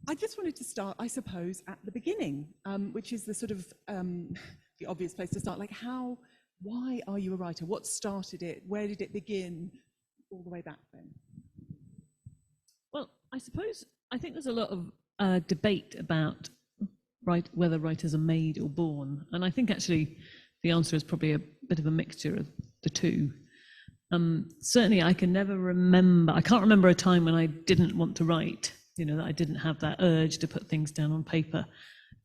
I just wanted to start, I suppose, at the beginning, which is the sort of the obvious place to start. Like, why are you a writer? What started it? Where did it begin? All the way back then. Well, I think there's a lot of debate about whether writers are made or born, and I think actually the answer is probably a bit of a mixture of the two. Certainly, I can't remember a time when I didn't want to write. That I didn't have that urge to put things down on paper.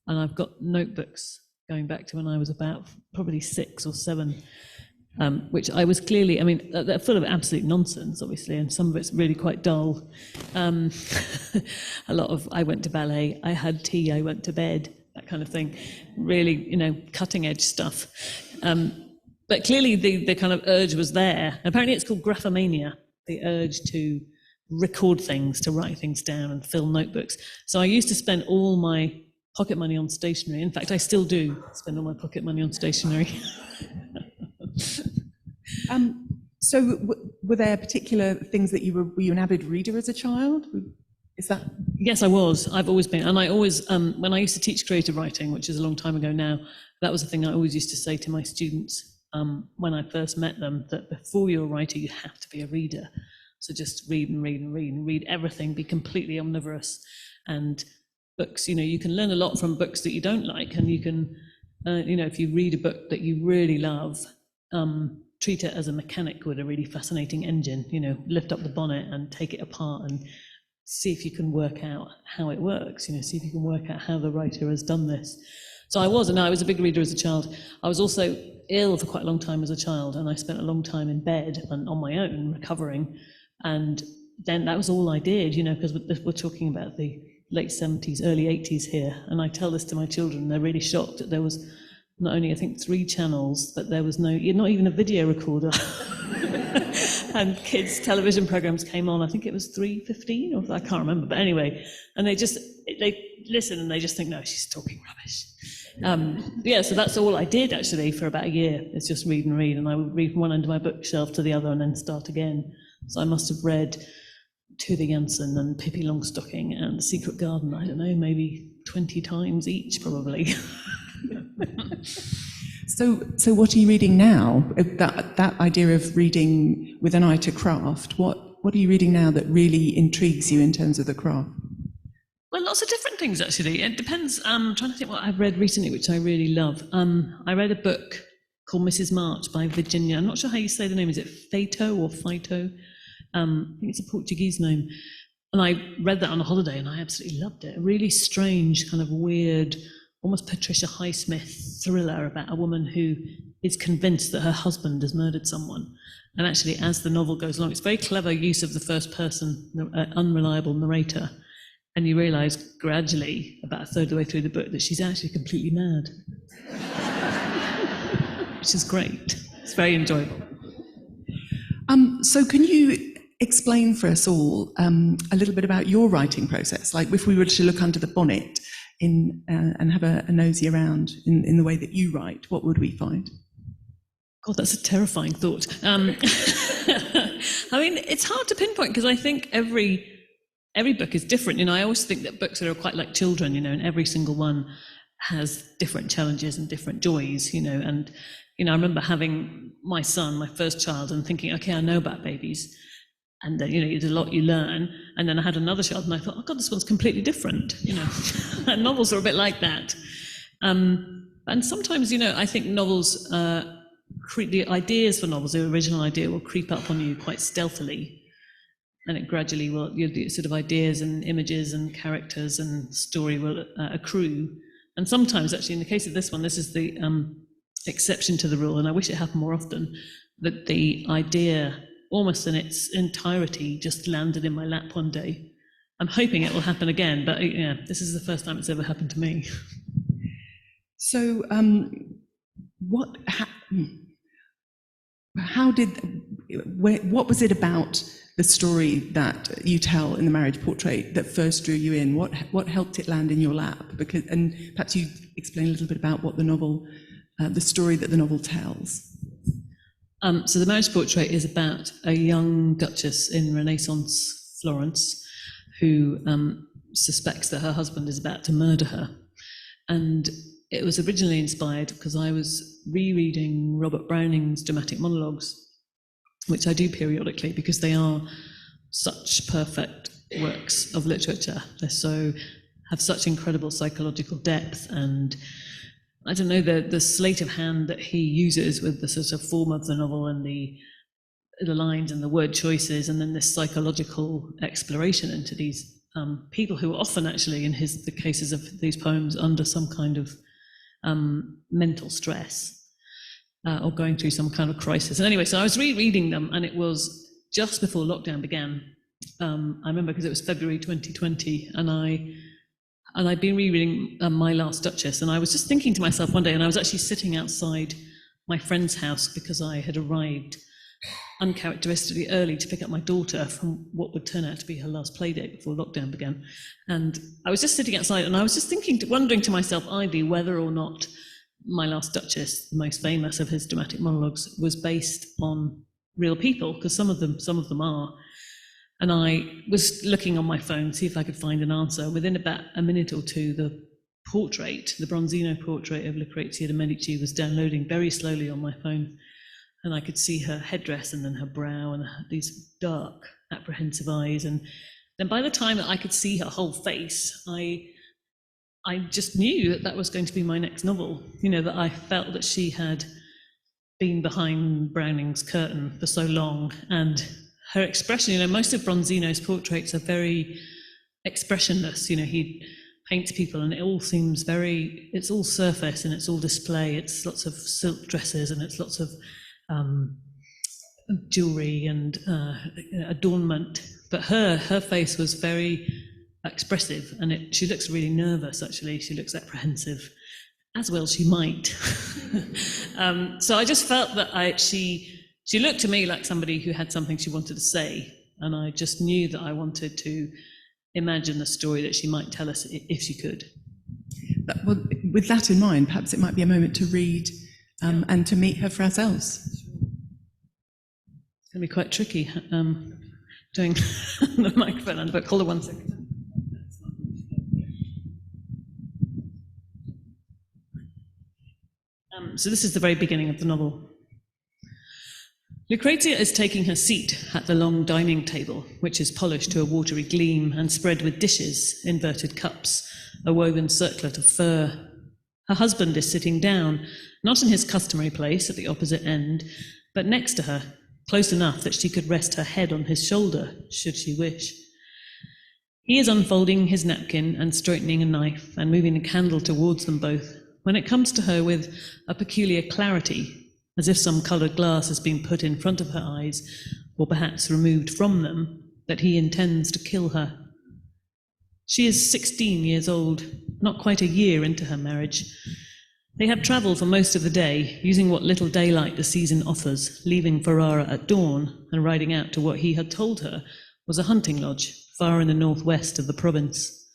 And I've got notebooks going back to when I was about probably 6 or 7, which I was clearly, they're full of absolute nonsense, obviously, and some of it's really quite dull. I went to ballet, I had tea, I went to bed, that kind of thing. Really, cutting edge stuff. But clearly the kind of urge was there. Apparently it's called graphomania, the urge to record things, to write things down and fill notebooks. So I used to spend all my pocket money on stationery. In fact, I still do spend all my pocket money on stationery. So were there particular things that were you an avid reader as a child? Is that? Yes, I was. I've always been. And I always, when I used to teach creative writing, which is a long time ago now, that was the thing I always used to say to my students when I first met them, that before you're a writer, you have to be a reader. So just read and read and read and read everything, be completely omnivorous. And books, you can learn a lot from books that you don't like, and you can, if you read a book that you really love, treat it as a mechanic with a really fascinating engine, lift up the bonnet and take it apart and see if you can work out how it works, see if you can work out how the writer has done this. So I was a big reader as a child. I was also ill for quite a long time as a child, and I spent a long time in bed and on my own recovering. And then that was all I did, because we're talking about the late 70s, early 80s here. And I tell this to my children, they're really shocked that there was not only, I think, 3 channels, but there was not even a video recorder. And kids' television programs came on, I think it was 3:15, or I can't remember, but anyway. And they listen and they just think, no, she's talking rubbish. So that's all I did actually for about a year. It's just read and read. And I would read from one end of my bookshelf to the other and then start again. So I must have read Tove Jansson and Pippi Longstocking and The Secret Garden, I don't know, maybe 20 times each, probably. So what are you reading now? That idea of reading with an eye to craft, what are you reading now that really intrigues you in terms of the craft? Well, lots of different things, actually. It depends. I'm trying to think what I've read recently, which I really love. I read a book called Mrs. March by Virginia. I'm not sure how you say the name. Is it Feito or Feito? I think it's a Portuguese name. And I read that on a holiday and I absolutely loved it. A really strange, kind of weird, almost Patricia Highsmith thriller about a woman who is convinced that her husband has murdered someone. And actually, as the novel goes along, it's very clever use of the first person, unreliable narrator. And you realise gradually, about a third of the way through the book, that she's actually completely mad. Which is great. It's very enjoyable. So can you explain for us all a little bit about your writing process? Like if we were to look under the bonnet and have a nosy around in the way that you write, what would we find? God, that's a terrifying thought. It's hard to pinpoint because I think every book is different. I always think that books are quite like children, and every single one has different challenges and different joys, and I remember having my son, my first child, and thinking, okay, I know about babies. And there's a lot you learn. And then I had another child and I thought, oh God, this one's completely different, And novels are a bit like that. And sometimes, I think novels, the ideas for novels, the original idea will creep up on you quite stealthily. And it gradually will, sort of ideas and images and characters and story will accrue. And sometimes, actually, in the case of this one, this is the exception to the rule, and I wish it happened more often, that the idea, almost in its entirety, just landed in my lap one day. I'm hoping it will happen again, but this is the first time it's ever happened to me. So, what was it about the story that you tell in the marriage portrait that first drew you in? What helped it land in your lap? And perhaps you explain a little bit about what the novel, the story that the novel tells. So the marriage portrait is about a young duchess in Renaissance Florence who suspects that her husband is about to murder her. And it was originally inspired because I was rereading Robert Browning's dramatic monologues, which I do periodically because they are such perfect works of literature. Have such incredible psychological depth, and I don't know, the sleight of hand that he uses with the sort of form of the novel and the lines and the word choices, and then this psychological exploration into these people who are often actually, in the cases of these poems, under some kind of mental stress or going through some kind of crisis. And anyway, so I was rereading them, and it was just before lockdown began. I remember because it was February 2020, and I'd been rereading My Last Duchess, and I was just thinking to myself one day, and I was actually sitting outside my friend's house because I had arrived uncharacteristically early to pick up my daughter from what would turn out to be her last play date before lockdown began. And I was just sitting outside, and I was just wondering to myself idly whether or not My Last Duchess, the most famous of his dramatic monologues, was based on real people, because some of them are. And I was looking on my phone to see if I could find an answer. Within about a minute or two, the Bronzino portrait of Lucrezia de Medici was downloading very slowly on my phone. And I could see her headdress and then her brow and these dark, apprehensive eyes. And then by the time that I could see her whole face, I just knew that was going to be my next novel. That I felt that she had been behind Browning's curtain for so long, and her expression, most of Bronzino's portraits are very expressionless. He paints people and it all seems it's all surface and it's all display. It's lots of silk dresses and it's lots of jewelry and adornment. But her face was very expressive, and she looks really nervous, actually. She looks apprehensive, as well she might. So I just felt that she looked to me like somebody who had something she wanted to say, and I just knew that I wanted to imagine the story that she might tell us if she could. Well, with that in mind, perhaps it might be a moment to read and to meet her for ourselves. It's going to be quite tricky doing the microphone under, but hold on 1 second. So this is the very beginning of the novel. Lucrezia is taking her seat at the long dining table, which is polished to a watery gleam and spread with dishes, inverted cups, a woven circlet of fur. Her husband is sitting down, not in his customary place at the opposite end, but next to her, close enough that she could rest her head on his shoulder, should she wish. He is unfolding his napkin and straightening a knife and moving a candle towards them both, when it comes to her with a peculiar clarity, as if some coloured glass has been put in front of her eyes, or perhaps removed from them, that he intends to kill her. She is 16 years old, not quite a year into her marriage. They have travelled for most of the day, using what little daylight the season offers, leaving Ferrara at dawn and riding out to what he had told her was a hunting lodge far in the northwest of the province.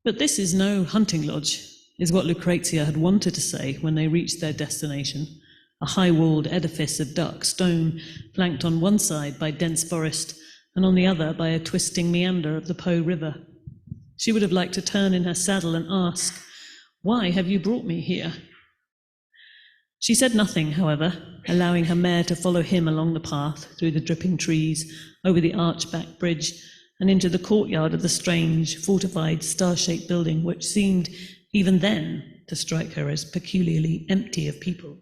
But this is no hunting lodge, is what Lucrezia had wanted to say when they reached their destination, a high-walled edifice of dark stone, flanked on one side by dense forest and on the other by a twisting meander of the Po River. She would have liked to turn in her saddle and ask, "Why have you brought me here?" She said nothing, however, allowing her mare to follow him along the path, through the dripping trees, over the archback bridge, and into the courtyard of the strange, fortified, star-shaped building, which seemed, even then, to strike her as peculiarly empty of people.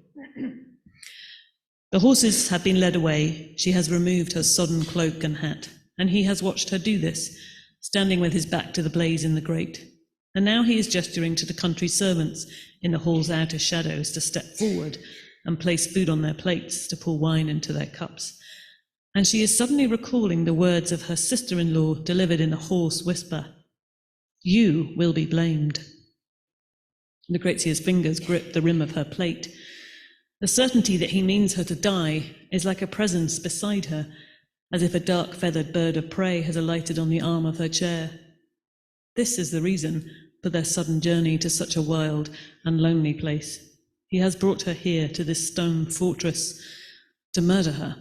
The horses have been led away. She has removed her sodden cloak and hat, and he has watched her do this, standing with his back to the blaze in the grate. And now he is gesturing to the country servants in the hall's outer shadows to step forward and place food on their plates, to pour wine into their cups. And she is suddenly recalling the words of her sister-in-law delivered in a hoarse whisper. "You will be blamed." Lucrezia's fingers grip the rim of her plate. The certainty that he means her to die is like a presence beside her, as if a dark-feathered bird of prey has alighted on the arm of her chair. This is the reason for their sudden journey to such a wild and lonely place. He has brought her here to this stone fortress to murder her.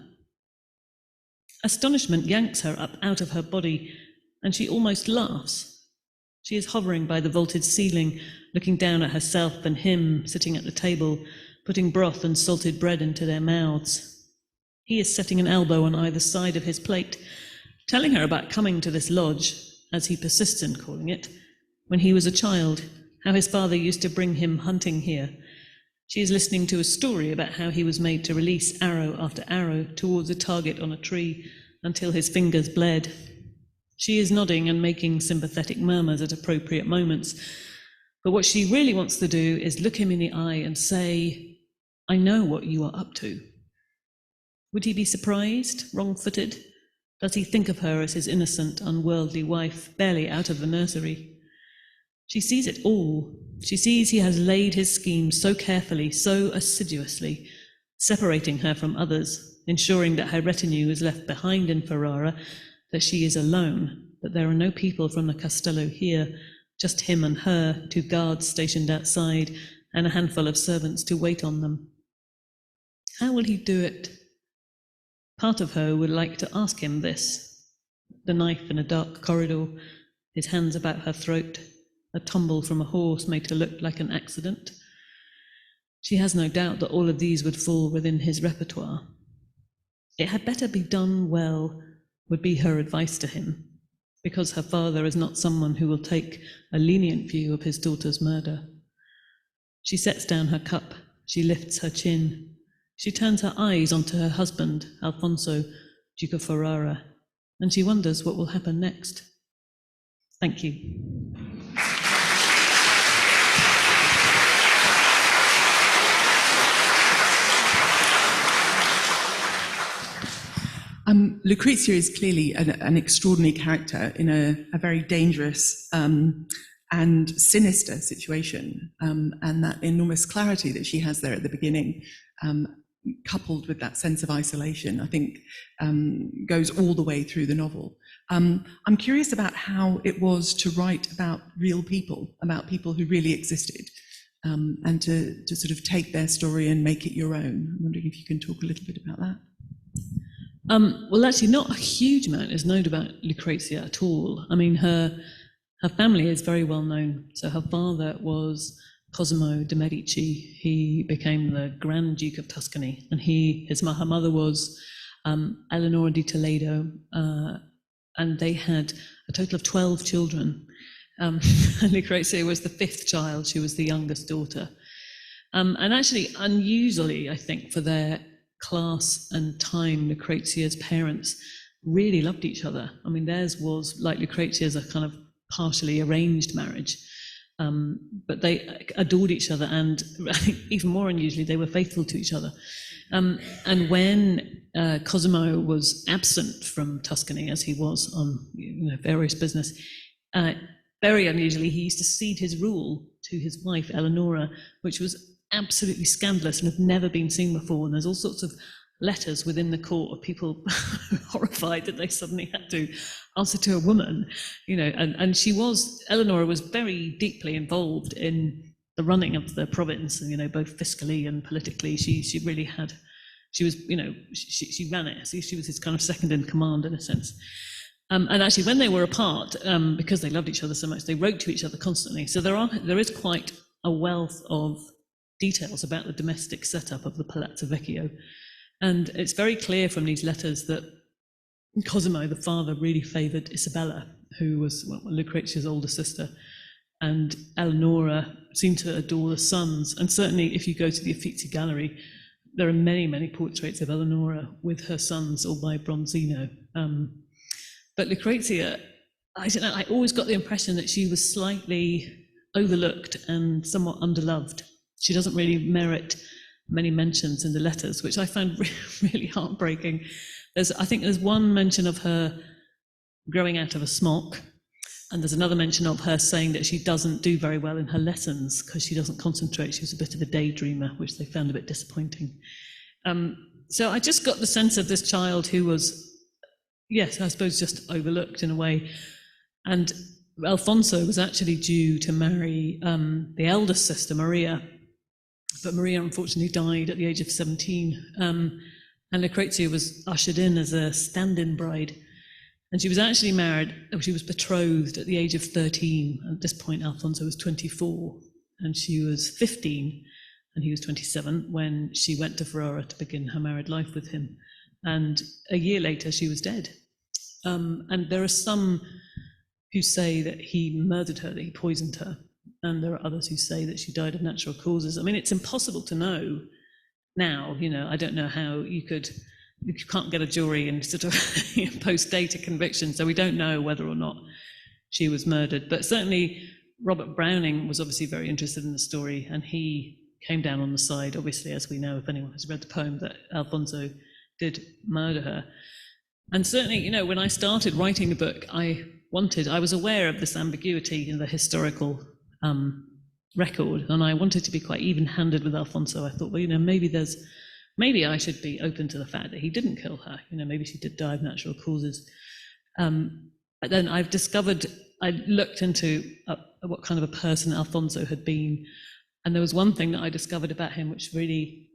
Astonishment yanks her up out of her body, and she almost laughs. She is hovering by the vaulted ceiling, looking down at herself and him sitting at the table, putting broth and salted bread into their mouths. He is setting an elbow on either side of his plate, telling her about coming to this lodge, as he persists in calling it, when he was a child, how his father used to bring him hunting here. She is listening to a story about how he was made to release arrow after arrow towards a target on a tree until his fingers bled. She is nodding and making sympathetic murmurs at appropriate moments, but what she really wants to do is look him in the eye and say, "I know what you are up to." Would he be surprised, wrong-footed? Does he think of her as his innocent, unworldly wife, barely out of the nursery? She sees it all. She sees he has laid his scheme so carefully, so assiduously, separating her from others, ensuring that her retinue is left behind in Ferrara, that she is alone, that there are no people from the Castello here, just him and her, 2 guards stationed outside, and a handful of servants to wait on them. How will he do it? Part of her would like to ask him this. The knife in a dark corridor, his hands about her throat, a tumble from a horse made to look like an accident. She has no doubt that all of these would fall within his repertoire. It had better be done well, would be her advice to him, because her father is not someone who will take a lenient view of his daughter's murder. She sets down her cup, she lifts her chin. She turns her eyes onto her husband, Alfonso, Duke of Ferrara, and she wonders what will happen next. Thank you. Lucrezia is clearly an extraordinary character in a very dangerous and sinister situation, and that enormous clarity that she has there at the beginning, coupled with that sense of isolation, I think goes all the way through the novel. I'm curious about how it was to write about real people, about people who really existed, and to sort of take their story and make it your own. I'm wondering if you can talk a little bit about that. Well, actually, not a huge amount is known about Lucrezia at all. I mean, her family is very well known. So her father was Cosimo de Medici. He became the Grand Duke of Tuscany, and her mother was Eleanor di Toledo, and they had a total of 12 children. Lucrezia was the 5th child. She was the youngest daughter. And actually, unusually, I think, for their class and time, Lucrezia's parents really loved each other. I mean, theirs was, like Lucrezia's, a kind of partially arranged marriage, but they adored each other, and I think even more unusually, they were faithful to each other. And when Cosimo was absent from Tuscany, as he was on various business, very unusually, he used to cede his rule to his wife, Eleonora, which was absolutely scandalous and had never been seen before. And there's all sorts of letters within the court of people horrified that they suddenly had to answer to a woman, and Eleanor was very deeply involved in the running of the province, and both fiscally and politically. She really had, she ran it. So she was his kind of second in command in a sense. And actually, when they were apart, because they loved each other so much, they wrote to each other constantly. So there is quite a wealth of details about the domestic setup of the Palazzo Vecchio. And it's very clear from these letters that Cosimo, the father, really favoured Isabella, who was Lucrezia's older sister, and Eleonora seemed to adore the sons. And certainly, if you go to the Uffizi Gallery, there are many, many portraits of Eleonora with her sons, all by Bronzino. But Lucrezia, I don't know, I always got the impression that she was slightly overlooked and somewhat underloved. She doesn't really merit many mentions in the letters, which I found really heartbreaking. I think there's one mention of her growing out of a smock, and there's another mention of her saying that she doesn't do very well in her lessons because she doesn't concentrate. She was a bit of a daydreamer, which they found a bit disappointing. So I just got the sense of this child who was, yes, I suppose just overlooked in a way. And Alfonso was actually due to marry the eldest sister, Maria, but Maria unfortunately died at the age of 17, and Lucrezia was ushered in as a stand-in bride. And she was actually married, she was betrothed at the age of 13. At this point, Alfonso was 24, and she was 15, and he was 27 when she went to Ferrara to begin her married life with him. And a year later, she was dead. And there are some who say that he murdered her, that he poisoned her. And there are others who say that she died of natural causes. I mean, it's impossible to know now, I don't know how you can't get a jury and sort of post-date a conviction, so we don't know whether or not she was murdered. But certainly Robert Browning was obviously very interested in the story, and he came down on the side, obviously, as we know, if anyone has read the poem, that Alfonso did murder her. And certainly, when I started writing the book, I was aware of this ambiguity in the historical record, and I wanted to be quite even-handed with Alfonso. I thought, well, maybe I should be open to the fact that he didn't kill her. Maybe she did die of natural causes. But then I looked into what kind of a person Alfonso had been, and there was one thing that I discovered about him which really,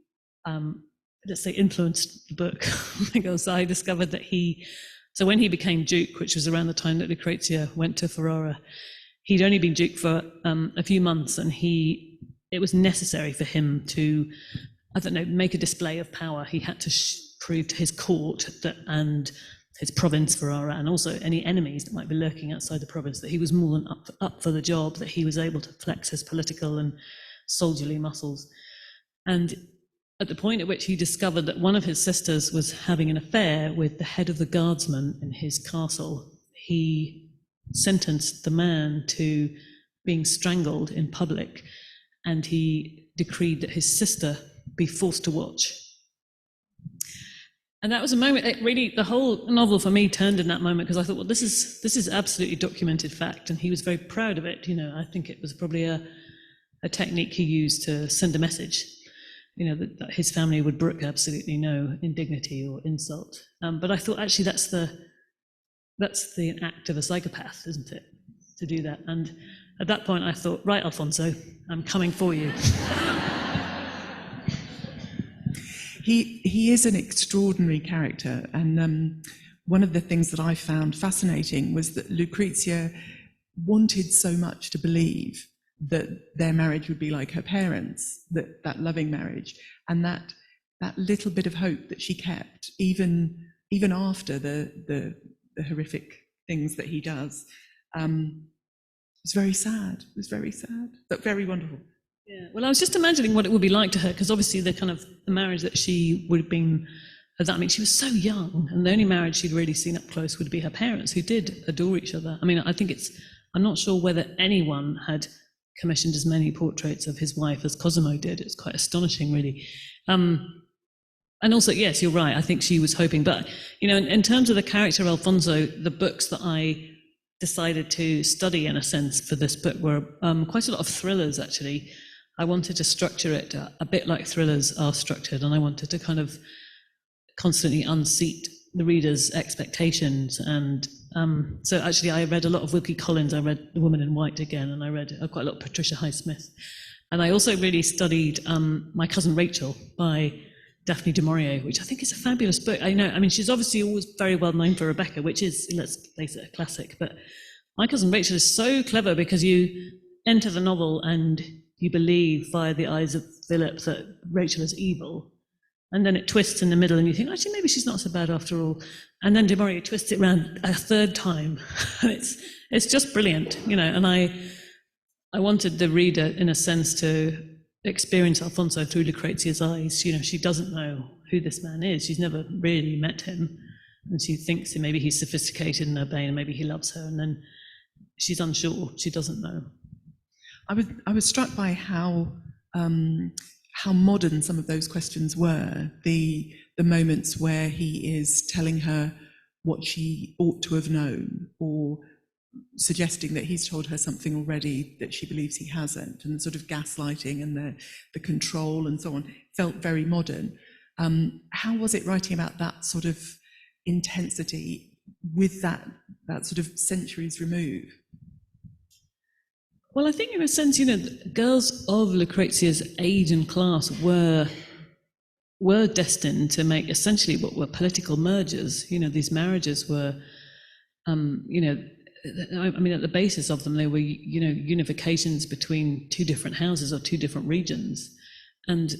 let's say, influenced the book. Because I discovered that so when he became Duke, which was around the time that Lucrezia went to Ferrara, he'd only been Duke for a few months, and it was necessary for him to, make a display of power. He had to prove to his court and his province, Ferrara, and also any enemies that might be lurking outside the province, that he was more than up for the job, that he was able to flex his political and soldierly muscles. And at the point at which he discovered that one of his sisters was having an affair with the head of the guardsmen in his castle, he sentenced the man to being strangled in public, and he decreed that his sister be forced to watch. And that was a moment, the whole novel for me turned in that moment, because I thought, well, this is absolutely documented fact, and he was very proud of it. I think it was probably a technique he used to send a message, that his family would brook absolutely no indignity or insult. But I thought, actually, that's the act of a psychopath, isn't it, to do that? And at that point, I thought, right, Alfonso, I'm coming for you. He is an extraordinary character, and one of the things that I found fascinating was that Lucrezia wanted so much to believe that their marriage would be like her parents, that loving marriage, and that little bit of hope that she kept, even after the horrific things that he does, was very sad. It was very sad, but very wonderful. Yeah, well, I was just imagining what it would be like to her, because obviously the marriage that she would have been, she was so young, and the only marriage she'd really seen up close would be her parents, who did adore each other. I'm not sure whether anyone had commissioned as many portraits of his wife as Cosimo did. It's quite astonishing, really. And also, yes, you're right, I think she was hoping. But, in terms of the character of Alfonso, the books that I decided to study, in a sense, for this book were quite a lot of thrillers, actually. I wanted to structure it a bit like thrillers are structured, and I wanted to kind of constantly unseat the reader's expectations. And so actually I read a lot of Wilkie Collins. I read The Woman in White again, and I read quite a lot of Patricia Highsmith. And I also really studied My Cousin Rachel by Daphne du Maurier, which I think is a fabulous book. She's obviously always very well known for Rebecca, which is, let's face it, a classic. But My Cousin Rachel is so clever, because you enter the novel and you believe via the eyes of Philip that Rachel is evil. And then it twists in the middle and you think, actually, maybe she's not so bad after all. And then du Maurier twists it around a third time. And it's just brilliant, and I wanted the reader, in a sense, to experience Alfonso through Lucrezia's eyes. She doesn't know who this man is. She's never really met him. And she thinks that maybe he's sophisticated and urbane, and maybe he loves her. And then she's unsure. She doesn't know. I was struck by how modern some of those questions were. The moments where he is telling her what she ought to have known, or suggesting that he's told her something already that she believes he hasn't, and the sort of gaslighting and the control and so on, felt very modern. How was it writing about that sort of intensity with that sort of centuries remove? Well, I think in a sense, girls of Lucrezia's age and class were destined to make essentially what were political mergers. These marriages were you know, I mean, at the basis of them, they were, you know, unifications between two different houses or two different regions. And,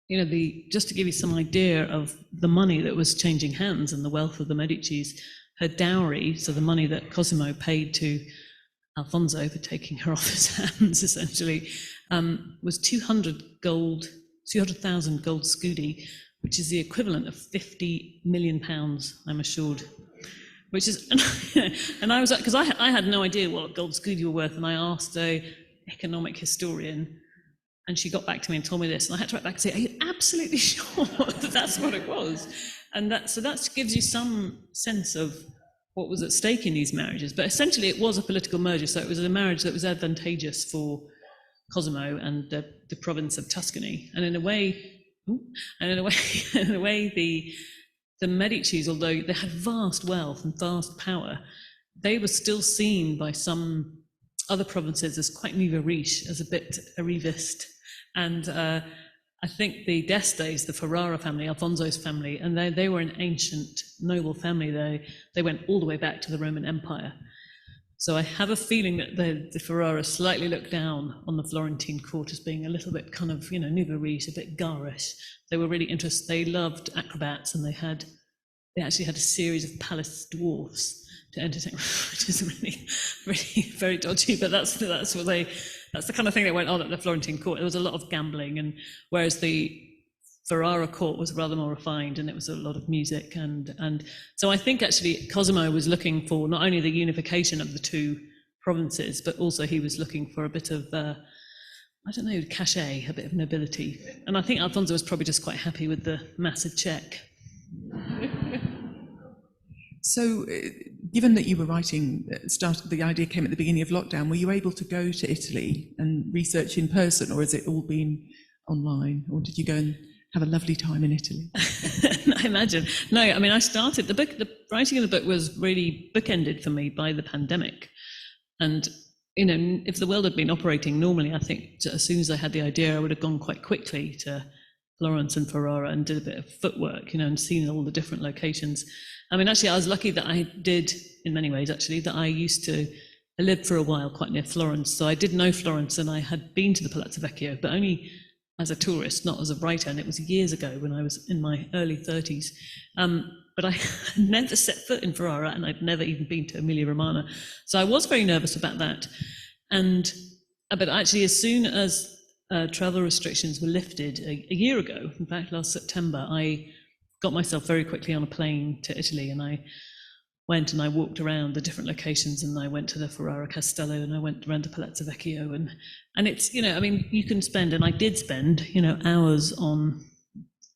you know, just to give you some idea of the money that was changing hands and the wealth of the Medicis, her dowry, so the money that Cosimo paid to Alfonso for taking her off his hands, essentially, was 200,000 gold scudi, which is the equivalent of £50 million, I'm assured. Which is, and I was like, because I had no idea what gold scudi were worth, and I asked an economic historian, and she got back to me and told me this, and I had to write back and say, are you absolutely sure that that's what it was? And so that gives you some sense of what was at stake in these marriages. But essentially it was a political merger, so it was a marriage that was advantageous for Cosimo and the province of Tuscany. And in a way, the Medicis, although they had vast wealth and vast power, they were still seen by some other provinces as quite nouveau riche, as a bit arrivist. And I think the d'Estes, the Ferrara family, Alfonso's family, and they were an ancient noble family. They went all the way back to the Roman Empire. So I have a feeling that the Ferrara slightly looked down on the Florentine court as being a little bit kind of, you know, nouveau riche, a bit garish. They were really interested. They loved acrobats, and they actually had a series of palace dwarfs to entertain, which is really, really very dodgy. But that's the kind of thing that went on at the Florentine court. There was a lot of gambling, and whereas the Ferrara court was rather more refined, and it was a lot of music, and so I think actually Cosimo was looking for not only the unification of the two provinces, but also he was looking for a bit of I don't know, cachet, a bit of nobility. And I think Alfonso was probably just quite happy with the massive check. So, given that you were writing, the idea came at the beginning of lockdown, were you able to go to Italy and research in person, or has it all been online? Or did you go and have a lovely time in Italy? I imagine. No, I mean, I started, the writing of the book was really bookended for me by the pandemic. And, you know, if the world had been operating normally, I think as soon as I had the idea, I would have gone quite quickly to Florence and Ferrara and did a bit of footwork, you know, and seen all the different locations. I mean, actually, I was lucky that I did, in many ways, actually, that I lived for a while quite near Florence. So I did know Florence, and I had been to the Palazzo Vecchio, but only as a tourist, not as a writer. And it was years ago when I was in my early 30s. But I had never set foot in Ferrara, and I'd never even been to Emilia-Romagna. So I was very nervous about that. But actually, as soon as travel restrictions were lifted a year ago, in fact, last September, I got myself very quickly on a plane to Italy, and I went and I walked around the different locations, and I went to the Ferrara Castello, and I went around to Palazzo Vecchio, and it's, you know, I mean, you can spend, and I did spend, you know, hours on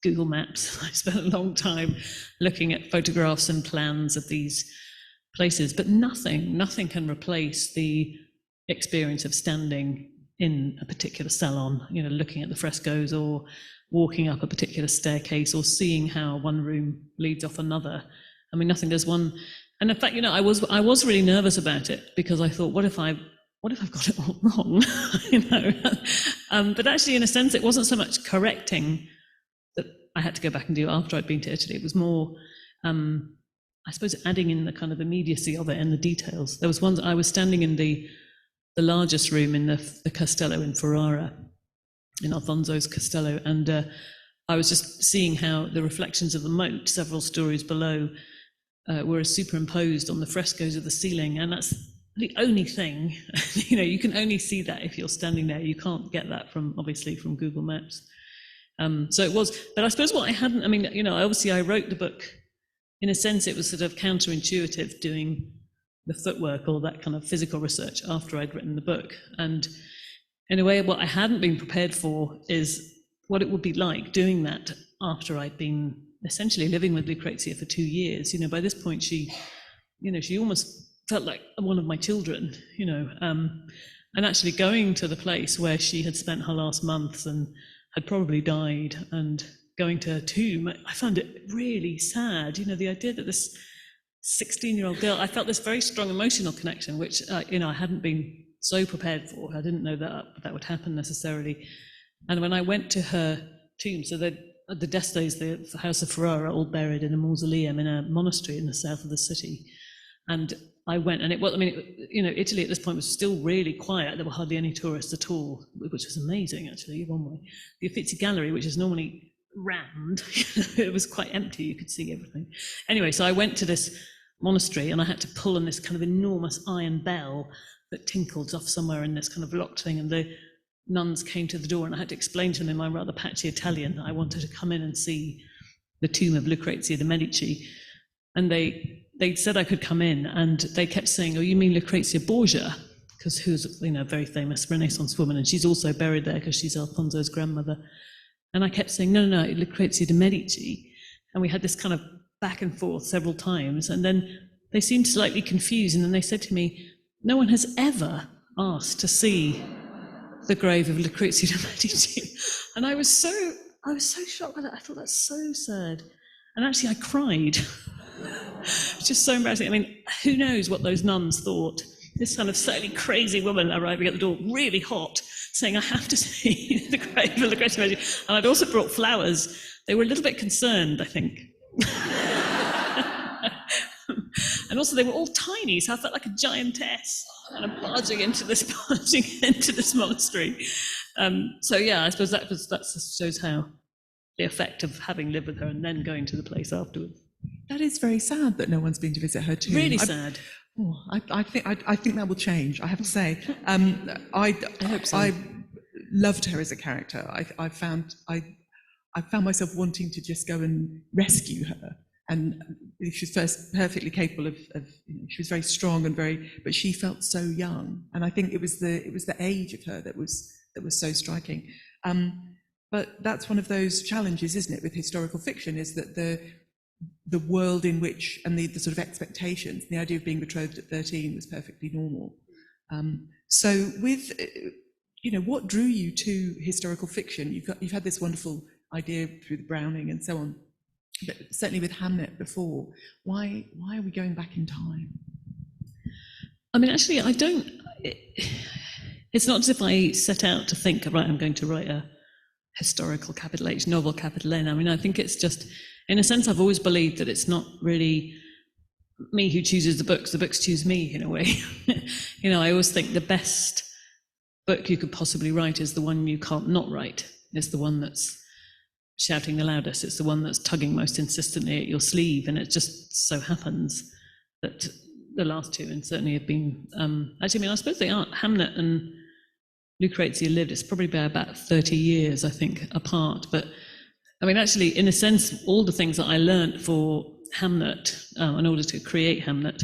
Google Maps. I spent a long time looking at photographs and plans of these places, but nothing can replace the experience of standing in a particular salon, you know, looking at the frescoes, or walking up a particular staircase, or seeing how one room leads off another. I mean, nothing. There's one, and in fact, you know, I was really nervous about it, because I thought, what if I've got it all wrong, you know? But actually, in a sense, it wasn't so much correcting that I had to go back and do after I'd been to Italy. It was more, I suppose, adding in the kind of immediacy of it and the details. There was one that I was standing in the largest room in the Castello in Ferrara, in Alfonso's Castello, and I was just seeing how the reflections of the moat several stories below were superimposed on the frescoes of the ceiling, and that's the only thing, you know, you can only see that if you're standing there. You can't get that obviously from Google Maps. So it was, but I suppose what I hadn't, I mean, you know, obviously I wrote the book, in a sense it was sort of counterintuitive doing the footwork or that kind of physical research after I'd written the book. And in a way, what I hadn't been prepared for is what it would be like doing that after I'd been essentially living with Lucrezia for 2 years. You know, by this point, she almost felt like one of my children, you know, and actually going to the place where she had spent her last months and had probably died, and going to her tomb, I found it really sad. You know, the idea that this 16-year-old girl, I felt this very strong emotional connection, which, you know, I hadn't been so prepared for. I didn't know that would happen necessarily. And when I went to her tomb, so the d'Estes, the House of Ferrara, all buried in a mausoleum in a monastery in the south of the city. And I went, and it was, I mean, Italy at this point was still really quiet. There were hardly any tourists at all, which was amazing, actually, one way. The Uffizi Gallery, which is normally rammed, it was quite empty, you could see everything. Anyway, so I went to this monastery, and I had to pull on this kind of enormous iron bell that tinkled off somewhere in this kind of locked thing, and the nuns came to the door, and I had to explain to them in my rather patchy Italian that I wanted to come in and see the tomb of Lucrezia de Medici. And they said I could come in, and they kept saying, "Oh, you mean Lucrezia Borgia?" Because who's a very famous Renaissance woman, and she's also buried there because she's Alfonso's grandmother. And I kept saying, no, Lucrezia de Medici. And we had this kind of back and forth several times, and then they seemed slightly confused, and then they said to me, "No one has ever asked to see the grave of Lucrezia de Medici." And I was so shocked by that. I thought, that's so sad. And actually I cried. It's just so embarrassing. I mean, who knows what those nuns thought? This kind of slightly crazy woman arriving at the door, really hot, saying, "I have to see the grave of Lucrezia de Medici." And I'd also brought flowers. They were a little bit concerned, I think. And also they were all tiny, so I felt like a giantess kind of barging into this monastery. So yeah, I suppose that shows how the effect of having lived with her and then going to the place afterwards. That is very sad that no one's been to visit her tomb. Really sad. I think that will change, I have to say. I hope so. I loved her as a character. I found myself wanting to just go and rescue her. And she was first perfectly capable of she was very strong and but she felt so young. And I think it was the age of her that was so striking. But that's one of those challenges, isn't it, with historical fiction, is that the world in which, and the sort of expectations, the idea of being betrothed at 13 was perfectly normal. So with, what drew you to historical fiction? You've had this wonderful idea through the Browning and so on, but certainly with Hamnet before. Why are we going back in time? I mean, actually, I don't. It's not as if I set out to think, right, I'm going to write a historical capital H novel, capital N. I mean, I think it's just, in a sense, I've always believed that it's not really me who chooses the books choose me in a way. I always think the best book you could possibly write is the one you can't not write. It's the one that's shouting the loudest. It's the one that's tugging most insistently at your sleeve. And it just so happens that the last two, and certainly have been, actually, I mean, I suppose they aren't. Hamnet and Lucrezia lived, it's probably about 30 years, I think, apart. But I mean, actually, in a sense, all the things that I learned for Hamnet, in order to create Hamnet,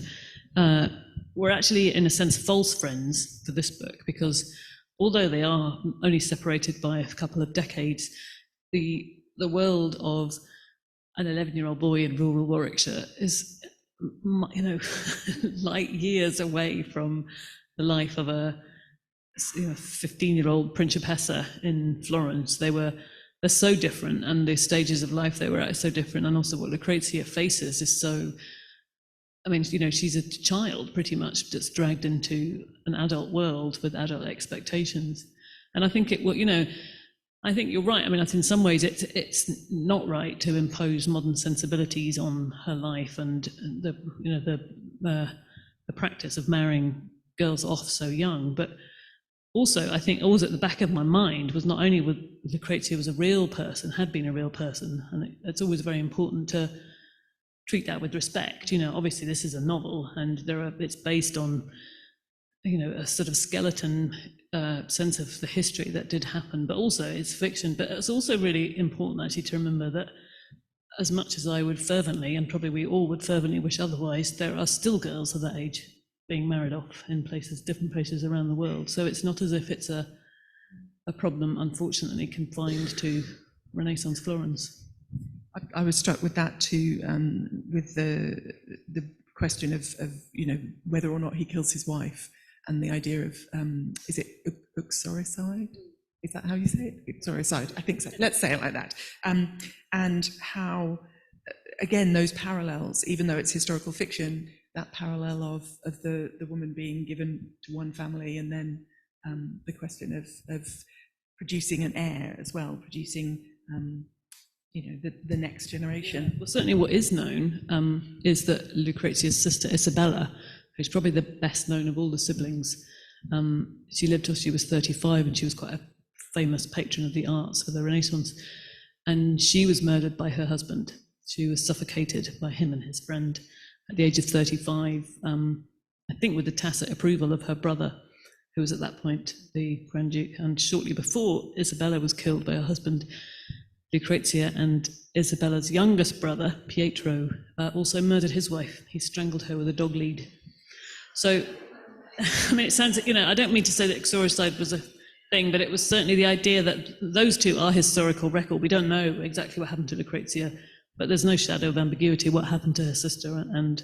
were actually, in a sense, false friends for this book, because although they are only separated by a couple of decades, the world of an 11-year-old boy in rural Warwickshire is, light years away from the life of a 15-year-old principessa in Florence. They're so different, and the stages of life they were at are so different, and also what Lucrezia faces is so, I mean, she's a child pretty much that's dragged into an adult world with adult expectations. And I think I think you're right. I mean, in some ways it's not right to impose modern sensibilities on her life and the practice of marrying girls off so young. But also, I think always at the back of my mind was not only with Lucrezia was a real person, had been a real person, and it's always very important to treat that with respect. Obviously this is a novel, and it's based on a sort of skeleton sense of the history that did happen, but also it's fiction. But it's also really important actually to remember that as much as I would fervently, and probably we all would fervently wish otherwise, there are still girls of that age being married off in different places around the world. So it's not as if it's a problem, unfortunately, confined to Renaissance Florence. I was struck with that too, with the question of whether or not he kills his wife, and the idea of is it uxoricide? Is that how you say it? Uxoricide, I think so. Let's say it like that. And how, again, those parallels, even though it's historical fiction, that parallel of the woman being given to one family, and then the question of producing an heir as well, producing the next generation. Well, certainly what is known is that Lucrezia's sister Isabella, who's probably the best known of all the siblings, she lived till she was 35, and she was quite a famous patron of the arts for the Renaissance. And she was murdered by her husband. She was suffocated by him and his friend at the age of 35, I think with the tacit approval of her brother, who was at that point the Grand Duke. And shortly before Isabella was killed by her husband, Lucrezia and Isabella's youngest brother, Pietro, also murdered his wife. He strangled her with a dog lead. So, I mean, it sounds, I don't mean to say that exorcist was a thing, but it was certainly the idea that those two are historical record. We don't know exactly what happened to Lucrezia, but there's no shadow of ambiguity what happened to her sister and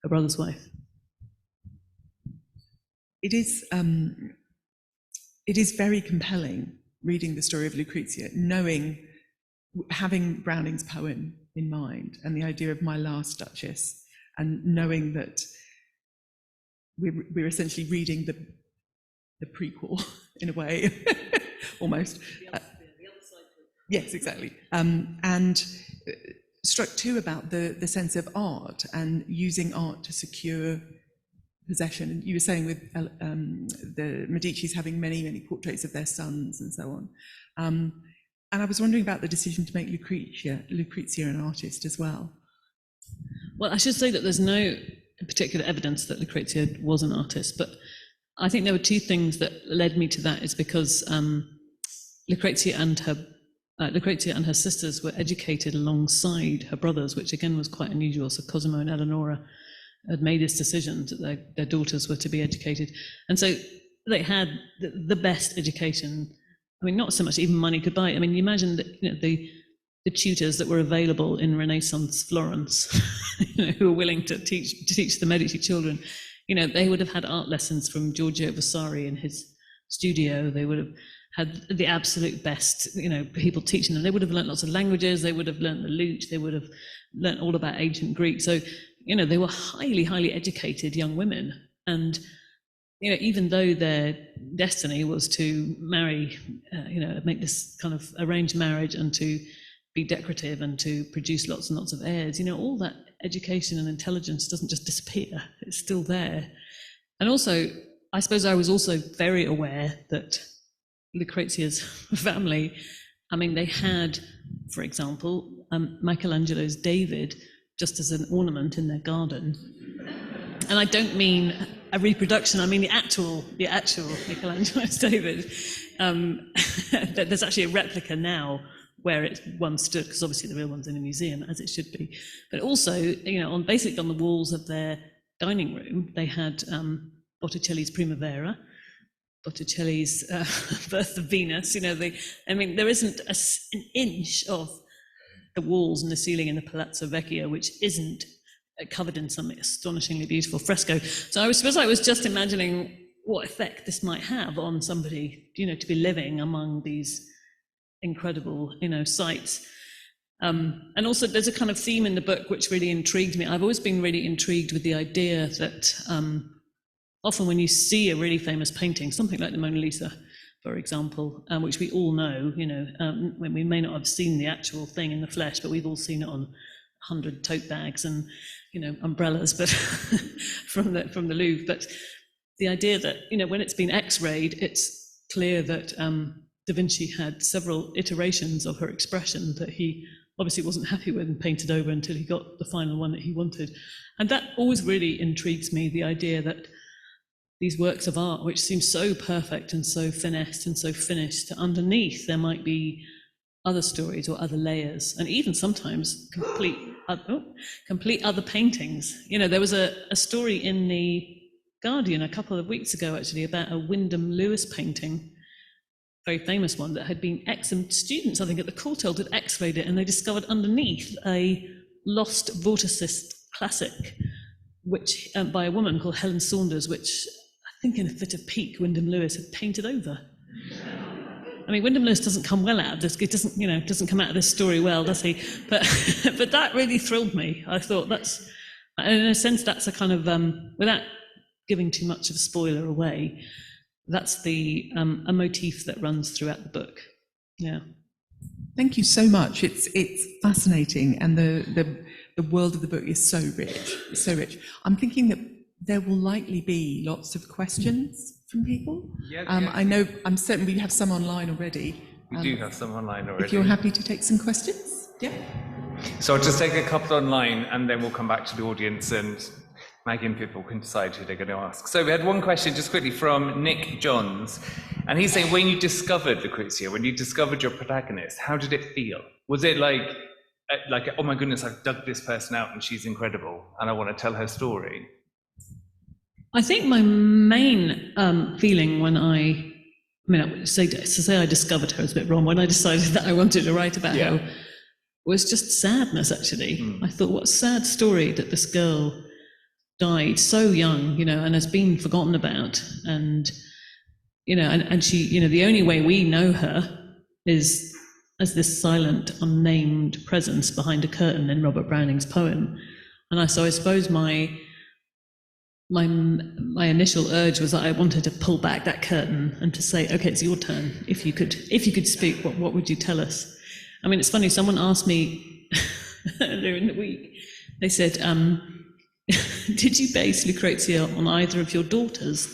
her brother's wife. It is very compelling reading the story of Lucrezia, having Browning's poem in mind and the idea of my last Duchess, and knowing that we're essentially reading the prequel in a way, almost. Yes, exactly. And struck too about the sense of art and using art to secure possession. And you were saying with the Medicis having many, many portraits of their sons and so on. And I was wondering about the decision to make Lucrezia an artist as well. Well, I should say that there's no particular evidence that Lucrezia was an artist, but I think there were two things that led me to that. Is because Lucrezia and her sisters were educated alongside her brothers, which again was quite unusual. So Cosimo and Eleonora had made this decision that their daughters were to be educated, and so they had the best education. I mean, not so much even money could buy. I mean, you imagine that the tutors that were available in Renaissance Florence, who were willing to teach the Medici children. They would have had art lessons from Giorgio Vasari in his studio. They would have had the absolute best, people teaching them. They would have learnt lots of languages. They would have learnt the lute. They would have learnt all about ancient Greek. So, they were highly, highly educated young women. And, even though their destiny was to marry, make this kind of arranged marriage and to be decorative and to produce lots and lots of heirs, all that education and intelligence doesn't just disappear. It's still there. And also, I suppose I was also very aware that Lucrezia's family, they had, for example, Michelangelo's David just as an ornament in their garden. And I don't mean a reproduction, I mean the actual Michelangelo's David. There's actually a replica now where it once stood, because obviously the real one's in a museum, as it should be. But also, on the walls of their dining room, they had Botticelli's Primavera, Botticelli's Birth of Venus. There isn't an inch of the walls and the ceiling in the Palazzo Vecchio which isn't covered in some astonishingly beautiful fresco. So I suppose I was just imagining what effect this might have on somebody, to be living among these incredible, sites. And also there's a kind of theme in the book which really intrigued me. I've always been really intrigued with the idea that often when you see a really famous painting, something like the Mona Lisa, for example, which we all know, when we may not have seen the actual thing in the flesh, but we've all seen it on 100 tote bags and, umbrellas, but from the Louvre. But the idea that, when it's been X-rayed, it's clear that Da Vinci had several iterations of her expression that he obviously wasn't happy with and painted over until he got the final one that he wanted. And that always really intrigues me, the idea that these works of art, which seem so perfect and so finessed and so finished, underneath there might be other stories or other layers, and even sometimes complete other paintings. There was a story in the Guardian a couple of weeks ago, actually, about a Wyndham Lewis painting, very famous one, that had been some students, I think, at the Courtauld had x-rayed it, and they discovered underneath a lost vorticist classic, which by a woman called Helen Saunders, which I think in a fit of pique Wyndham Lewis had painted over. Wyndham Lewis doesn't come well out of this. It doesn't come out of this story well, does he? But that really thrilled me. I thought in a sense, that's a kind of without giving too much of a spoiler away, that's a motif that runs throughout the book. Yeah. Thank you so much. It's fascinating, and the world of the book is so rich. It's so rich. I'm thinking that there will likely be lots of questions from people. Yeah, I know. I'm certain we have some online already. We do have some online already. If you're happy to take some questions, yeah. So I'll just take a couple online, and then we'll come back to the audience, and Maggie and Pippa can decide who they're going to ask. So we had one question just quickly from Nick Johns, and he's saying, when you discovered Lucrezia, when you discovered your protagonist, how did it feel? Was it like, oh my goodness, I've dug this person out and she's incredible and I want to tell her story? I think my main feeling when I would say to say I discovered her is a bit wrong. When I decided that I wanted to write about her, was just sadness, actually. I thought, what a sad story that this girl died so young, and has been forgotten about. And, and she, the only way we know her is as this silent, unnamed presence behind a curtain in Robert Browning's poem. And so I suppose my initial urge was that I wanted to pull back that curtain and to say, okay, it's your turn. If you could speak, what would you tell us? I mean, it's funny, someone asked me earlier in the week, they said, did you base Lucrezia on either of your daughters?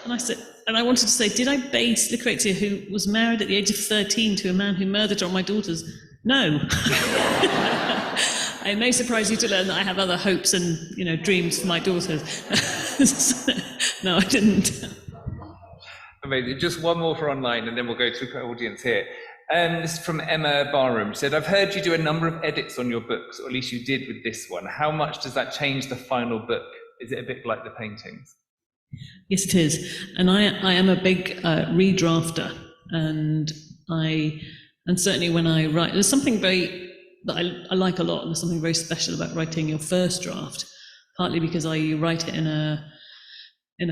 And I said, and I wanted to say, did I base Lucrezia, who was married at the age of 13 to a man who murdered all my daughters? No. It may surprise you to learn that I have other hopes and, dreams for my daughters. No, I didn't. Amazing. Just one more for online, and then we'll go to the audience here. This is from Emma Barham. She said, I've heard you do a number of edits on your books, or at least you did with this one. How much does that change the final book? Is it a bit like the paintings? Yes, it is. And I am a big redrafter, and certainly when I write, there's something that I like a lot, and there's something very special about writing your first draft, partly because you write it in a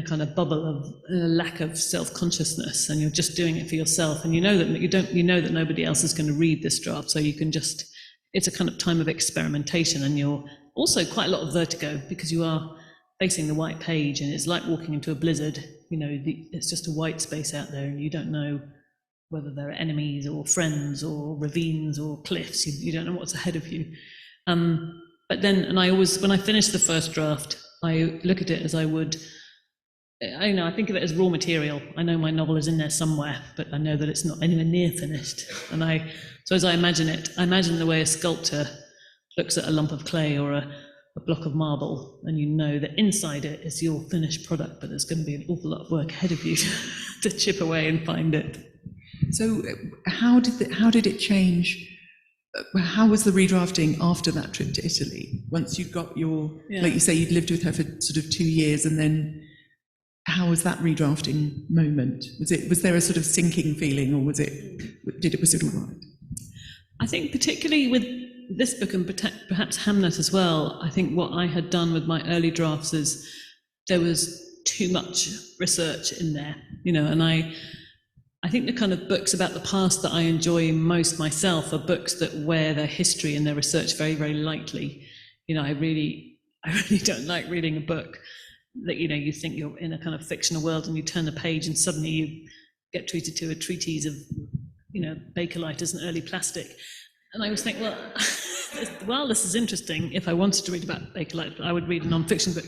kind of bubble of a lack of self-consciousness, and you're just doing it for yourself, and you know that nobody else is going to read this draft, so you can just, it's a kind of time of experimentation, and you're also quite a lot of vertigo because you are facing the white page, and it's like walking into a blizzard. It's just a white space out there, and you don't know whether there are enemies or friends or ravines or cliffs. You don't know what's ahead of you. But then, and I always, when I finish the first draft, I look at it as I would, I think of it as raw material. I know my novel is in there somewhere, but I know that it's not anywhere near finished. And so as I imagine it, I imagine the way a sculptor looks at a lump of clay or a block of marble, and you know that inside it is your finished product, but there's going to be an awful lot of work ahead of you to chip away and find it. So how did it change? How was the redrafting after that trip to Italy? Once you got like you say, you'd lived with her for sort of 2 years, and then how was that redrafting moment? Was there a sort of sinking feeling, or was it all right? I think particularly with this book, and perhaps Hamnet as well, I think what I had done with my early drafts is there was too much research in there, and I think the kind of books about the past that I enjoy most myself are books that wear their history and their research very, very lightly. I really don't like reading a book that, you think you're in a kind of fictional world and you turn the page and suddenly you get treated to a treatise of, Bakelite as an early plastic. And I always think, well, this is interesting. If I wanted to read about Bakelite, I would read a non-fiction book.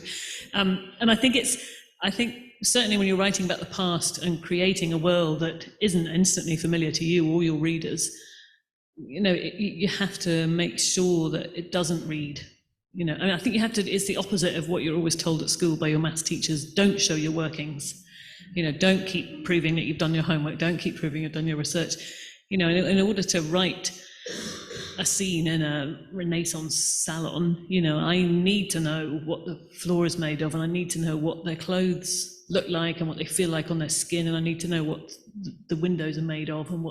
And I think certainly when you're writing about the past and creating a world that isn't instantly familiar to you or your readers, you have to make sure that it doesn't read. I think you have to, it's the opposite of what you're always told at school by your maths teachers. Don't show your workings. Don't keep proving that you've done your homework. Don't keep proving you've done your research. In order to write a scene in a Renaissance salon, I need to know what the floor is made of, and I need to know what their clothes look like and what they feel like on their skin, and I need to know what the windows are made of and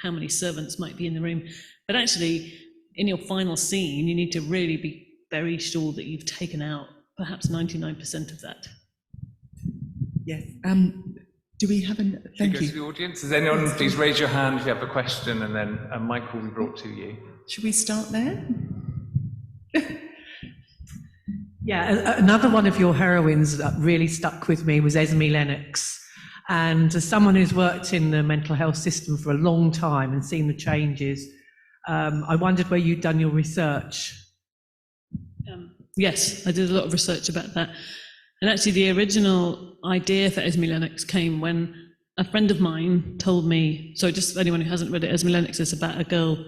how many servants might be in the room. But actually, in your final scene, you need to really be very sure that you've taken out perhaps 99% of that. Yes. Do we have an... Thank you. Go to the audience. Does anyone please raise your hand if you have a question, and then a mic will be brought to you. Should we start there? Yeah, another one of your heroines that really stuck with me was Esme Lennox. And as someone who's worked in the mental health system for a long time and seen the changes, I wondered where you'd done your research. Yes, I did a lot of research about that. And actually the original idea for Esme Lennox came when a friend of mine told me, so just for anyone who hasn't read it, Esme Lennox is about a girl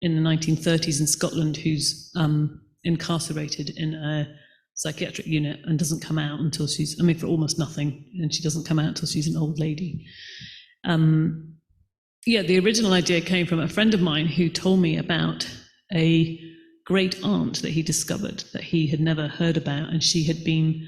in the 1930s in Scotland who's incarcerated in a psychiatric unit and doesn't come out until she's, I mean, for almost nothing, and she doesn't come out until she's an old lady. Yeah, the original idea came from a friend of mine who told me about a great aunt that he discovered that he had never heard about, and she'd been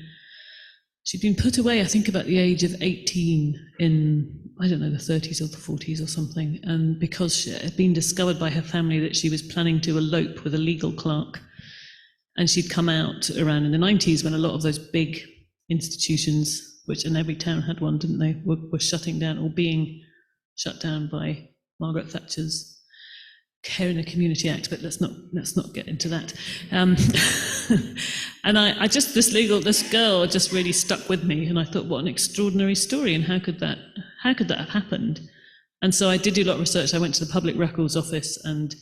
put away, I think, about the age of 18 in, I don't know, the 30s or the 40s or something, and because she had been discovered by her family that she was planning to elope with a legal clerk, and she'd come out around in the 90s when a lot of those big institutions, which in every town had one, didn't they, were shutting down or being shut down by Margaret Thatcher's Care in the Community Act, but let's not get into that. And I just, this girl just really stuck with me, and I thought, what an extraordinary story, and how could that have happened? And so I did do a lot of research. I went to the Public Records Office and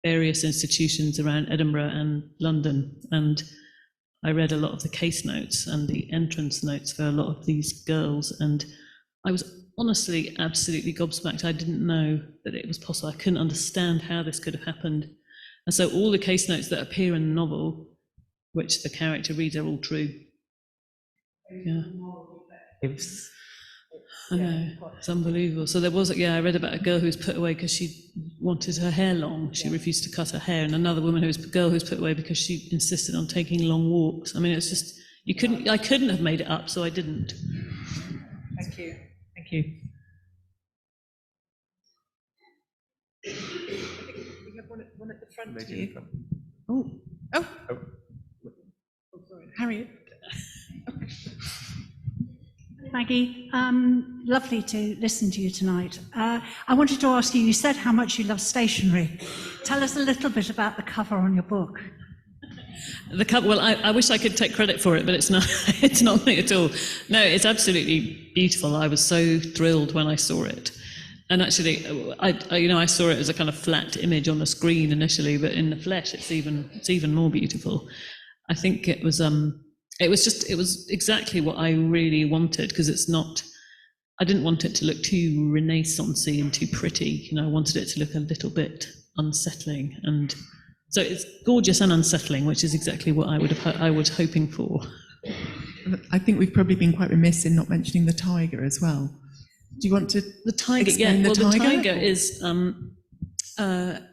various institutions around Edinburgh and London, and I read a lot of the case notes and the entrance notes for a lot of these girls, and I was honestly absolutely gobsmacked. I didn't know that it was possible. I couldn't understand how this could have happened. And so all the case notes that appear in the novel, which the character reads, are all true. Yeah. I know, it's unbelievable. So there was, I read about a girl who was put away because she wanted her hair long. She refused to cut her hair, and another girl who was put away because she insisted on taking long walks. I mean, it's just, I couldn't have made it up, so I didn't. Thank you. Thank you. We have one at the front here. Oh, sorry, Harriet. Maggie, lovely to listen to you tonight. I wanted to ask you, you said how much you love stationery. Tell us a little bit about the cover on your book. The cover, well, I wish I could take credit for it, but it's not, it's not me at all. No, it's absolutely beautiful. I was so thrilled when I saw it. And actually, I saw it as a kind of flat image on the screen initially, but in the flesh, it's even more beautiful. I think it was exactly what I really wanted, because I didn't want it to look too Renaissance-y and too pretty. I wanted it to look a little bit unsettling, and so it's gorgeous and unsettling, which is exactly what I was hoping for. I think we've probably been quite remiss in not mentioning the tiger as well. Do you want to the tiger? explain the tiger? The tiger is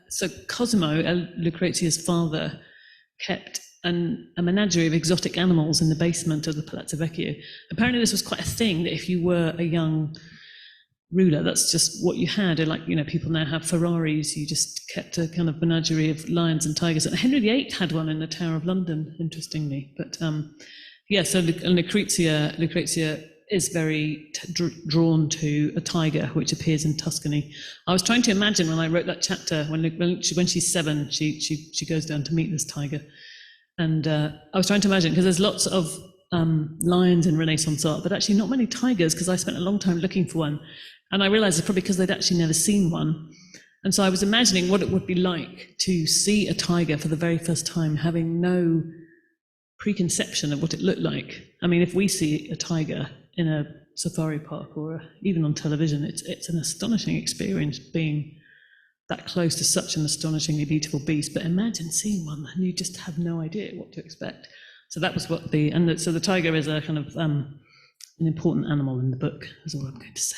so Cosimo, Lucrezia's father, kept a menagerie of exotic animals in the basement of the Palazzo Vecchio. Apparently this was quite a thing, that if you were a young ruler, that's just what you had. Like, people now have Ferraris, you just kept a kind of menagerie of lions and tigers. And Henry VIII had one in the Tower of London, interestingly. But so Lucrezia is very drawn to a tiger, which appears in Tuscany. I was trying to imagine when I wrote that chapter, when she's 7, she goes down to meet this tiger. And I was trying to imagine, because there's lots of lions in Renaissance art, but actually not many tigers, because I spent a long time looking for one. And I realized it's probably because they'd actually never seen one. And so I was imagining what it would be like to see a tiger for the very first time, having no preconception of what it looked like. I mean, if we see a tiger in a safari park or even on television, it's an astonishing experience being that close to such an astonishingly beautiful beast. But imagine seeing one and you just have no idea what to expect. So that was what so the tiger is a kind of an important animal in the book, is all I'm going to say.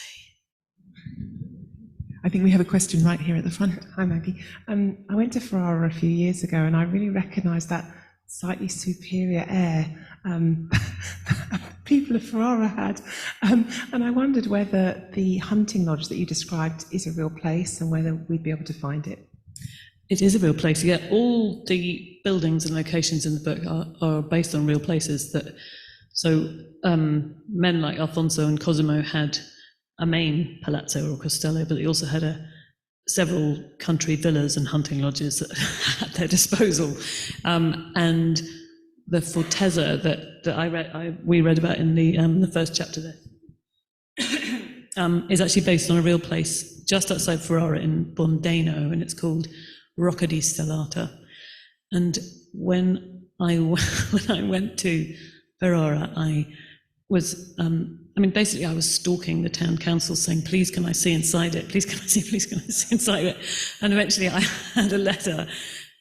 I think we have a question right here at the front. Hi, Maggie. I went to Ferrara a few years ago, and I really recognised that slightly superior air people of Ferrara had. And I wondered whether the hunting lodge that you described is a real place and whether we'd be able to find it. It is a real place, yeah. All the buildings and locations in the book are based on real places. Men like Alfonso and Cosimo had a main palazzo or castello, but they also had several country villas and hunting lodges at their disposal. And the Fortezza that we read about in the first chapter there is actually based on a real place just outside Ferrara in Bondeno, and it's called Rocca di Stellata. And when I went to Ferrara, I was, basically I was stalking the town council saying, please can I see inside it? Please can I see inside it? And eventually I had a letter,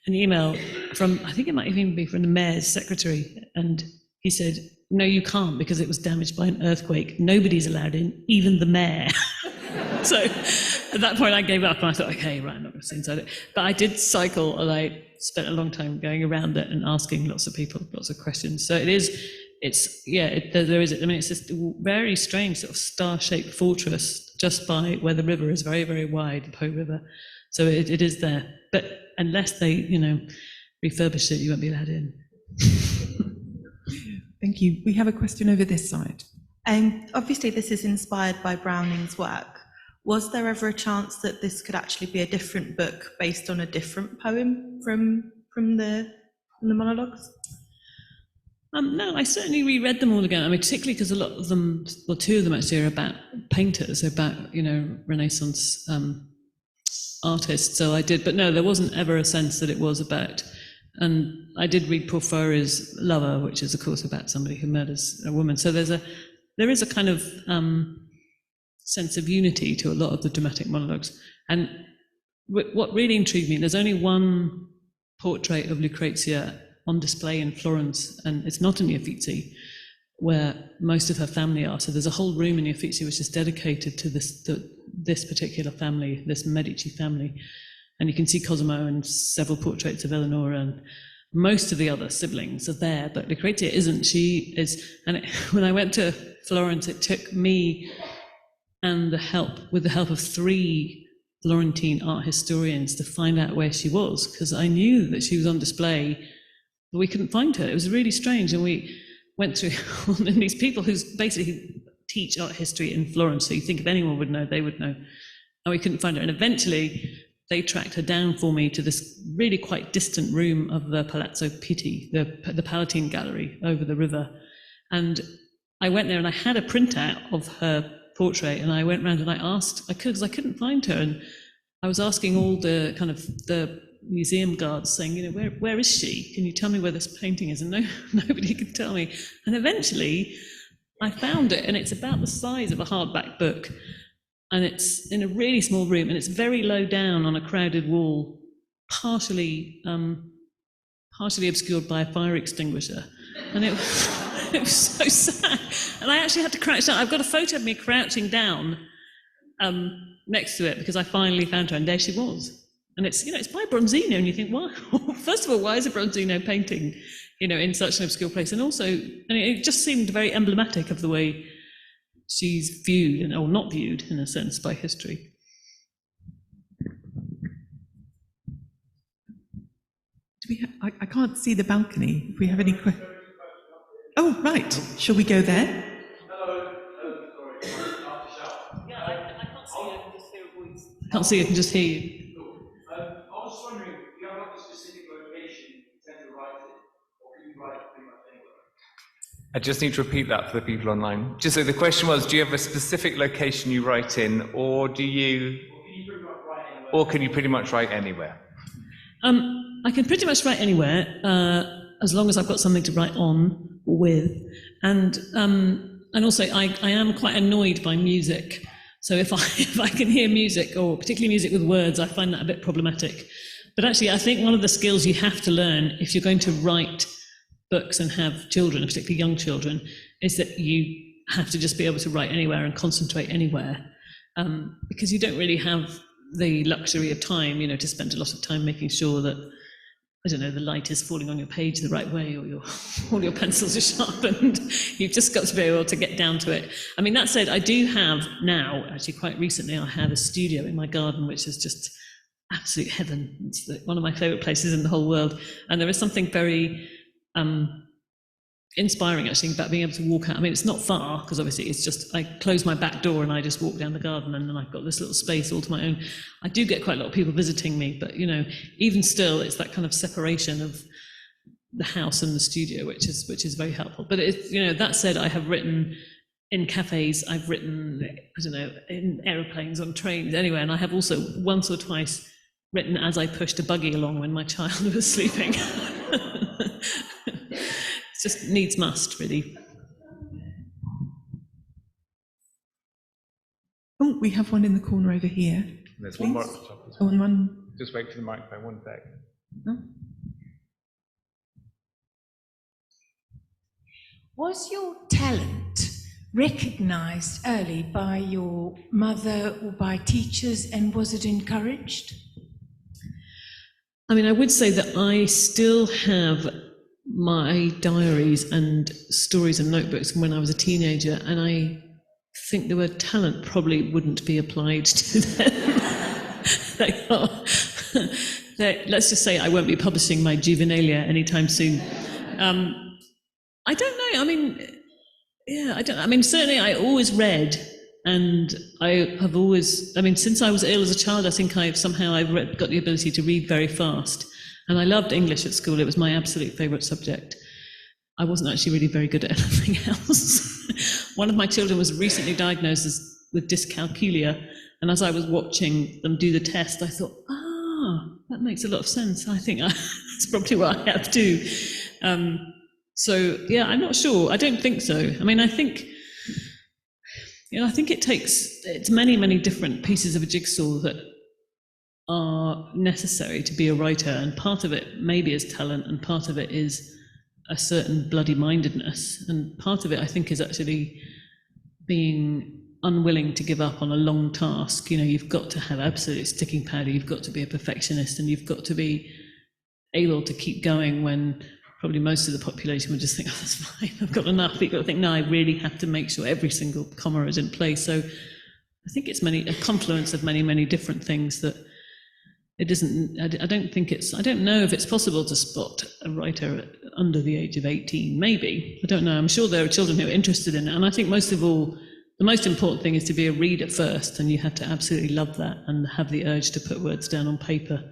an email from, I think it might even be from the mayor's secretary, and he said, no, you can't because it was damaged by an earthquake. Nobody's allowed in, even the mayor. So at that point I gave up and I thought, okay, right, I'm not going to see inside it. But I did cycle, and I spent a long time going around it and asking lots of people, lots of questions. So there is, it's this very strange sort of star-shaped fortress just by where the river is very, very wide, the Po River. So it is there. But unless they, refurbish it, you won't be allowed in. Thank you. We have a question over this side. Obviously, this is inspired by Browning's work. Was there ever a chance that this could actually be a different book based on a different poem from the monologues? No, I certainly reread them all again. Particularly because a lot of them, well, two of them actually are about painters, about Renaissance artists. So I did, but no, there wasn't ever a sense that it was about. And I did read Porphyry's Lover, which is of course about somebody who murders a woman. So there is a kind of sense of unity to a lot of the dramatic monologues. And what really intrigued me, there's only one portrait of Lucrezia on display in Florence, and it's not in the Uffizi, where most of her family are. So there's a whole room in the Uffizi which is dedicated to this particular family, this Medici family. And you can see Cosimo and several portraits of Eleanor, and most of the other siblings are there, but Lucrezia isn't. She is, and when I went to Florence, it took me and with the help of 3 Florentine art historians to find out where she was, because I knew that she was on display, but we couldn't find her. It was really strange, and we went through all these people who basically teach art history in Florence, so you think if anyone would know, they would know, and we couldn't find her. And eventually they tracked her down for me to this really quite distant room of the Palazzo Pitti, the Palatine Gallery over the river. And I went there and I had a printout of her portrait, and I went around and I asked, because I couldn't find her, and I was asking all the kind of the museum guards saying, where is she? Can you tell me where this painting is? And nobody could tell me. And eventually I found it, and it's about the size of a hardback book. And it's in a really small room, and it's very low down on a crowded wall, partially obscured by a fire extinguisher. And it was so sad. And I actually had to crouch down. I've got a photo of me crouching down next to it because I finally found her, and there she was. And it's by Bronzino, and you think, why? First of all, why is a Bronzino painting, in such an obscure place? And also, it just seemed very emblematic of the way she's viewed, or not viewed in a sense, by history. I can't see the balcony. If we have any questions. Oh, right. Shall we go there? Hello. Sorry. Yeah, I can't see you. I can just hear a voice. Can't see you. I can just hear you. Cool. I was wondering, do you have like a specific location you tend to write it, or can you write it pretty much anywhere? I just need to repeat that for the people online. Just so the question was, do you have a specific location you write in, or can you pretty much write anywhere? I can pretty much write anywhere, as long as I've got something to write on or with. And also I am quite annoyed by music. So if I can hear music, or particularly music with words, I find that a bit problematic. But actually, I think one of the skills you have to learn if you're going to write books and have children, particularly young children, is that you have to just be able to write anywhere and concentrate anywhere, because you don't really have the luxury of time, to spend a lot of time making sure that, I don't know, the light is falling on your page the right way, or all your pencils are sharpened. You've just got to be able to get down to it. That said, I do have now, actually quite recently, I have a studio in my garden, which is just absolute heaven. It's one of my favourite places in the whole world. And there is something very inspiring, actually, about being able to walk out. It's not far, because obviously it's just, I close my back door and I just walk down the garden, and then I've got this little space all to my own. I do get quite a lot of people visiting me, but even still, it's that kind of separation of the house and the studio, which is very helpful. But that said, I have written in cafes, I've written, I don't know, in aeroplanes, on trains, anywhere, and I have also once or twice written as I pushed a buggy along when my child was sleeping. It's just needs must, really. Oh, we have one in the corner over here. There's Please. one more at the top as Oh, well. and one. Just wait for the microphone, one sec. No? Was your talent recognised early by your mother or by teachers, and was it encouraged? I mean, I would say that I still have my diaries and stories and notebooks from when I was a teenager, and I think the word talent probably wouldn't be applied to them. Let's just say I won't be publishing my juvenilia anytime soon. I don't know. I mean, yeah, I don't. I mean, certainly I always read, and I have always. I mean, since I was ill as a child, I think I've got the ability to read very fast, and I loved English at school. It was my absolute favourite subject. I wasn't actually really very good at anything else. One of my children was recently diagnosed with dyscalculia, and as I was watching them do the test, I thought, that makes a lot of sense. I think that's probably what I have too. So yeah, I'm not sure. I don't think so. I mean, I think it's many different pieces of a jigsaw that are necessary to be a writer, and part of it maybe is talent, and part of it is a certain bloody mindedness, and part of it I think is actually being unwilling to give up on a long task. You know, you've got to have absolute sticking powder, you've got to be a perfectionist, and you've got to be able to keep going when probably most of the population would just think, oh, that's fine, I've got enough. But you've got to think, no, I really have to make sure every single comma is in place. So I think it's a confluence of many different things that it isn't. I don't know if it's possible to spot a writer under the age of 18, maybe. I don't know. I'm sure there are children who are interested in it. And I think most of all, the most important thing is to be a reader first, and you have to absolutely love that and have the urge to put words down on paper.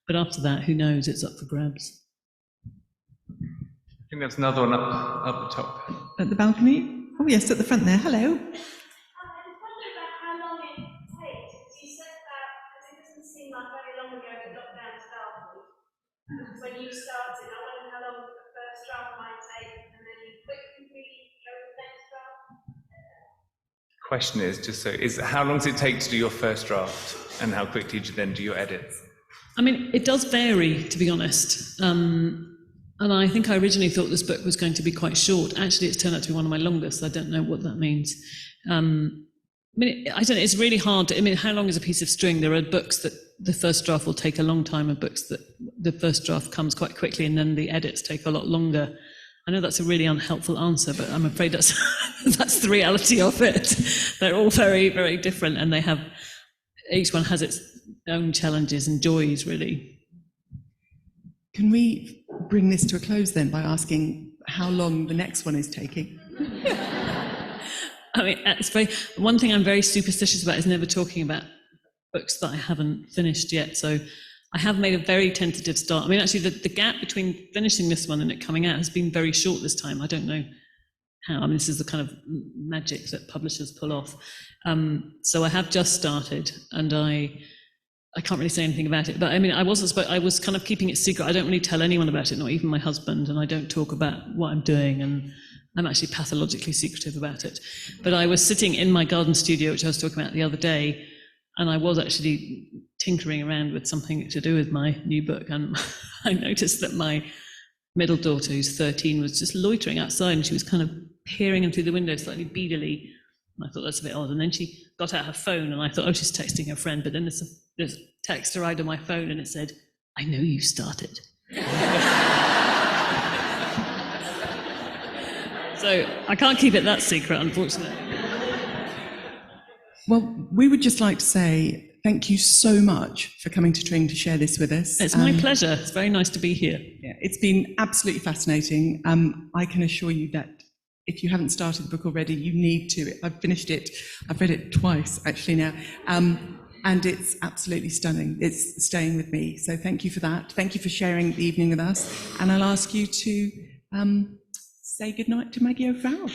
But after that, who knows? It's up for grabs. I think there's another one up the top. At the balcony? Oh, yes, at the front there. Hello. I wonder about how long it takes, because you said that, because it doesn't seem like very long ago that lockdown started. When you started, I wonder how long the first draft might take, and then you quickly go to the next draft. Question is how long does it take to do your first draft, and how quickly do you then do your edits? I mean, it does vary, to be honest. And I think I originally thought this book was going to be quite short. Actually, it's turned out to be one of my longest. I don't know what that means. I mean, I don't know, it's really hard. How long is a piece of string? There are books that the first draft will take a long time, and books that the first draft comes quite quickly, and then the edits take a lot longer. I know that's a really unhelpful answer, but I'm afraid that's that's the reality of it. They're all very different, and each one has its own challenges and joys, really. Can we bring this to a close then by asking how long the next one is taking? I mean, one thing I'm very superstitious about is never talking about books that I haven't finished yet. So I have made a very tentative start. I mean, actually, the gap between finishing this one and it coming out has been very short this time. I don't know how. I mean, this is the kind of magic that publishers pull off. So I have just started, and I can't really say anything about it, but I mean, I was kind of keeping it secret. I don't really tell anyone about it, not even my husband, and I don't talk about what I'm doing, and I'm actually pathologically secretive about it. But I was sitting in my garden studio, which I was talking about the other day, and I was actually tinkering around with something to do with my new book, and I noticed that my middle daughter, who's 13, was just loitering outside, and she was kind of peering in through the window slightly beadily. And I thought, that's a bit odd. And then she got out her phone, and I thought, oh, she's texting her friend. But then there's text arrived on my phone, and it said, I know you started. So I can't keep it that secret, unfortunately. Well, we would just like to say thank you so much for coming to Tring to share this with us. It's my pleasure. It's very nice to be here. Yeah, it's been absolutely fascinating. I can assure you that if you haven't started the book already, you need to. I've finished it. I've read it twice, actually, now. And it's absolutely stunning. It's staying with me. So thank you for that. Thank you for sharing the evening with us. And I'll ask you to say goodnight to Maggie O'Farrell.